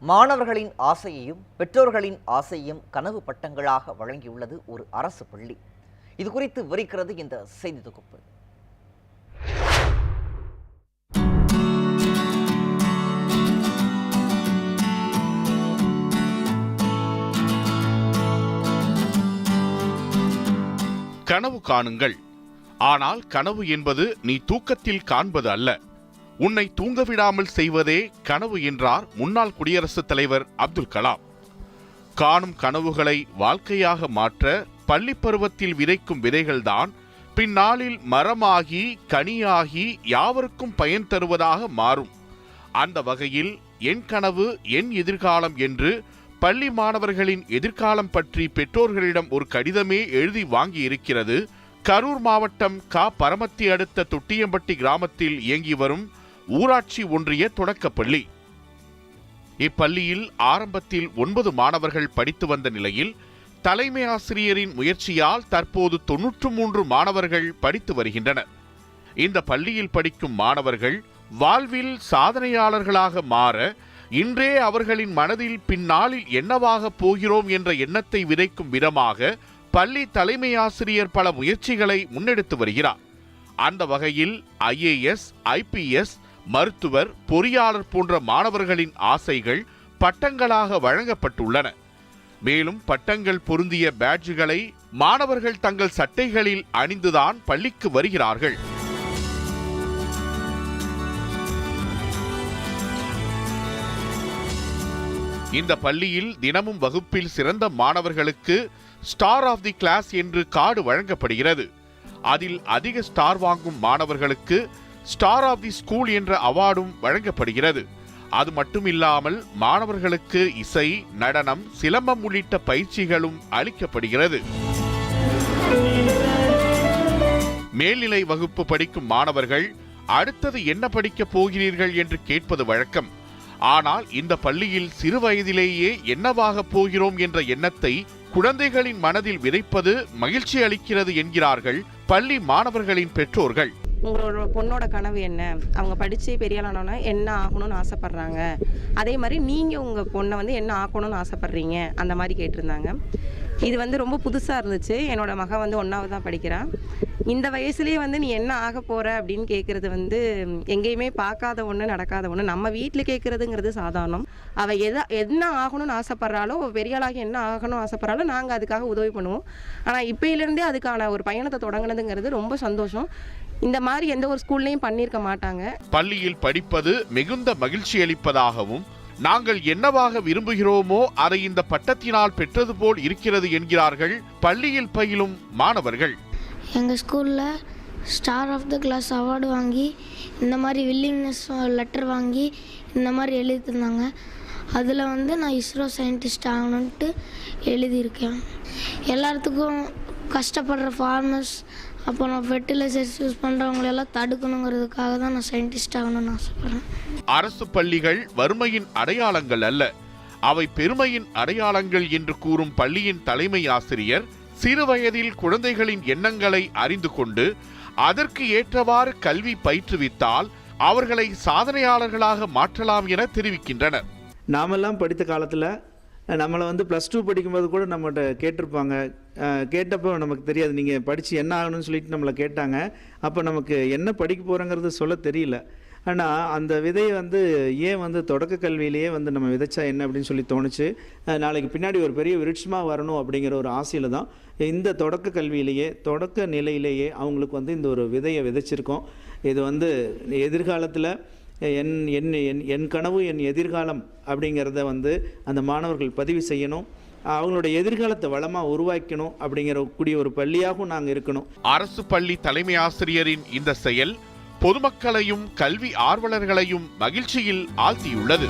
மாணவர்களின் ஆசையையும் பெற்றோர்களின் ஆசையையும் கனவு பட்டங்களாக வழங்கியுள்ளது ஒரு அரசு பள்ளி. இது குறித்து விவரிக்கிறது இந்த செய்தி தொகுப்பு. கனவு காணுங்கள். ஆனால் கனவு என்பது நீ தூக்கத்தில் காண்பது அல்ல, உன்னை தூங்கவிடாமல் செய்வதே கனவு என்றார் முன்னாள் குடியரசுத் தலைவர் அப்துல் கலாம். காணும் கனவுகளை வாழ்க்கையாக மாற்ற பள்ளி பருவத்தில் விதைக்கும் விதைகள்தான் பின்னாளில் மரமாகி கனியாகி யாவருக்கும் பயன் தருவதாக மாறும். அந்த வகையில் என் கனவு என் எதிர்காலம் என்று பள்ளி மாணவர்களின் எதிர்காலம் பற்றி பெற்றோர்களிடம் ஒரு கடிதமே எழுதி வாங்கி இருக்கிறது கரூர் மாவட்டம் பரமத்தி அடுத்த தொட்டியம்பட்டி கிராமத்தில் இயங்கி வரும் ஊராட்சி ஒன்றிய தொடக்கப்பள்ளி. இப்பள்ளியில் ஆரம்பத்தில் 9 மாணவர்கள் படித்து வந்த நிலையில் தலைமை ஆசிரியரின் முயற்சியால் தற்போது 93 மாணவர்கள் படித்து வருகின்றனர். இந்த பள்ளியில் படிக்கும் மாணவர்கள் வாழ்வில் சாதனையாளர்களாக மாற இன்றே அவர்களின் மனதில் பின்னாளில் என்னவாக போகிறோம் என்ற எண்ணத்தை விதைக்கும் விதமாக பள்ளி தலைமை ஆசிரியர் பல முயற்சிகளை முன்னெடுத்து வருகிறார். அந்த வகையில் IAS, IPS, மருத்துவர், பொறியாளர் போன்ற மாணவர்களின் ஆசைகள் பட்டங்களாக வழங்கப்பட்டுள்ளன. மேலும் பட்டங்கள் பொருந்திய பேட்ஜுகளை மாணவர்கள் தங்கள் சட்டைகளில் அணிந்துதான் பள்ளிக்கு வருகிறார்கள். இந்த பள்ளியில் தினமும் வகுப்பில் சிறந்த மாணவர்களுக்கு ஸ்டார் ஆஃப் தி கிளாஸ் என்று கார்டு வழங்கப்படுகிறது. அதில் அதிக ஸ்டார் வாங்கும் மாணவர்களுக்கு ஸ்டார் ஆஃப் தி ஸ்கூல் என்ற அவார்டும் வழங்கப்படுகிறது. அது மட்டுமில்லாமல் மாணவர்களுக்கு இசை, நடனம், சிலம்பம் உள்ளிட்ட பயிற்சிகளும் அளிக்கப்படுகிறது. மேல்நிலை வகுப்பு படிக்கும் மாணவர்கள் அடுத்தது என்ன படிக்கப் போகிறீர்கள் என்று கேட்பது வழக்கம். ஆனால் இந்த பள்ளியில் சிறு வயதிலேயே என்னவாக போகிறோம் என்ற எண்ணத்தை குழந்தைகளின் மனதில் விதைப்பது மகிழ்ச்சி அளிக்கிறது என்கிறார்கள் பள்ளி மாணவர்களின் பெற்றோர்கள். உங்களோட பொண்ணோட கனவு என்ன, அவங்க படித்து பெரியாளானோன்னா என்ன ஆகணும்னு ஆசைப்பட்றாங்க, அதே மாதிரி நீங்கள் உங்கள் பொண்ணை என்ன ஆக்கணும்னு ஆசைப்பட்றீங்க, அந்த மாதிரி கேட்டிருந்தாங்க. இது ரொம்ப புதுசாக இருந்துச்சு. என்னோட மகன் 1ஆவது தான் படிக்கிறான். இந்த வயசுலேயே நீ என்ன ஆக போகிற அப்படின்னு கேட்குறது எங்கேயுமே பார்க்காத ஒன்று, நடக்காத ஒன்று. நம்ம வீட்டில் கேட்குறதுங்கிறது சாதாரணம். அவள் என்ன ஆகணும்னு ஆசைப்பட்றாலோ, பெரியாளாகி என்ன ஆகணும்னு ஆசைப்பட்றாலோ நாங்கள் அதுக்காக உதவி பண்ணுவோம். ஆனால் இப்போயிலேருந்தே அதுக்கான ஒரு பயணத்தை தொடங்கினதுங்கிறது ரொம்ப சந்தோஷம். இந்த மாதிரி எந்த ஒரு ஸ்கூல்லையும் பண்ணியிருக்க மாட்டாங்க. பள்ளியில் படிப்பது மிகுந்த மகிழ்ச்சி அளிப்பதாகவும் நாங்கள் என்னவாக விரும்புகிறோமோ அதை இந்த பட்டத்தினால் பெற்றது போல் இருக்கிறது என்கிறார்கள் பள்ளியில் பயிலும் மாணவர்கள். எங்கள் ஸ்கூலில் star of the class award வாங்கி, இந்த மாதிரி வில்லிங்னஸ் லெட்டர் வாங்கி இந்த மாதிரி எழுதியிருந்தாங்க. அதில் நான் இஸ்ரோ சயின்டிஸ்ட் ஆகணுன்ட்டு எழுதியிருக்கேன். எல்லாத்துக்கும் கஷ்டப்படுற ஃபார்மர்ஸ், அப்புறம் ஃபெர்டிலைசர்ஸ் யூஸ் பண்ணுறவங்களெல்லாம் தடுக்கணுங்கிறதுக்காக தான் நான் சயின்டிஸ்ட் ஆகணும்னு ஆசைப்பட்றேன். அரசு பள்ளிகள் வறுமையின் அடையாளங்கள் அல்ல, அவை பெருமையின் அடையாளங்கள் என்று கூறும் பள்ளியின் தலைமை ஆசிரியர் சிறு வயதில் குழந்தைகளின் எண்ணங்களை அறிந்து கொண்டு அதற்கு ஏற்றவாறு கல்வி பயிற்றுவித்தால் அவர்களை சாதனையாளர்களாக மாற்றலாம் என தெரிவிக்கின்றனர். நாமெல்லாம் படித்த காலத்தில் நம்மளை +2 படிக்கும்போது கூட நம்மகிட்ட கேட்டிருப்பாங்க. கேட்டப்போ நமக்கு தெரியாது, நீங்கள் படித்து என்ன ஆகணும்னு சொல்லிட்டு நம்மளை கேட்டாங்க. அப்போ நமக்கு என்ன படிக்க போகிறோங்கிறது சொல்ல தெரியல. ஆனால் அந்த விதையை ஏன் தொடக்க கல்வியிலேயே நம்ம விதைச்சா என்ன அப்படின்னு சொல்லி தோணுச்சு. நாளைக்கு பின்னாடி ஒரு பெரிய விருட்சமாக வரணும் அப்படிங்கிற ஒரு ஆசையில் தான் இந்த தொடக்க கல்வியிலேயே, தொடக்க நிலையிலேயே அவங்களுக்கு இந்த ஒரு விதையை விதைச்சிருக்கோம். இது எதிர்காலத்தில் என் கனவு என் எதிர்காலம் அப்படிங்கிறத அந்த மாணவர்கள் பதிவு செய்யணும். அவங்களுடைய எதிர்காலத்தை வளமாக உருவாக்கணும் அப்படிங்கிற கூடிய ஒரு பள்ளியாகவும் நாங்கள் இருக்கணும். அரசு பள்ளி தலைமை ஆசிரியரின் இந்த செயல் பொதுமக்களையும் கல்வி ஆர்வலர்களையும் மகிழ்ச்சியில் ஆழ்த்தியுள்ளது.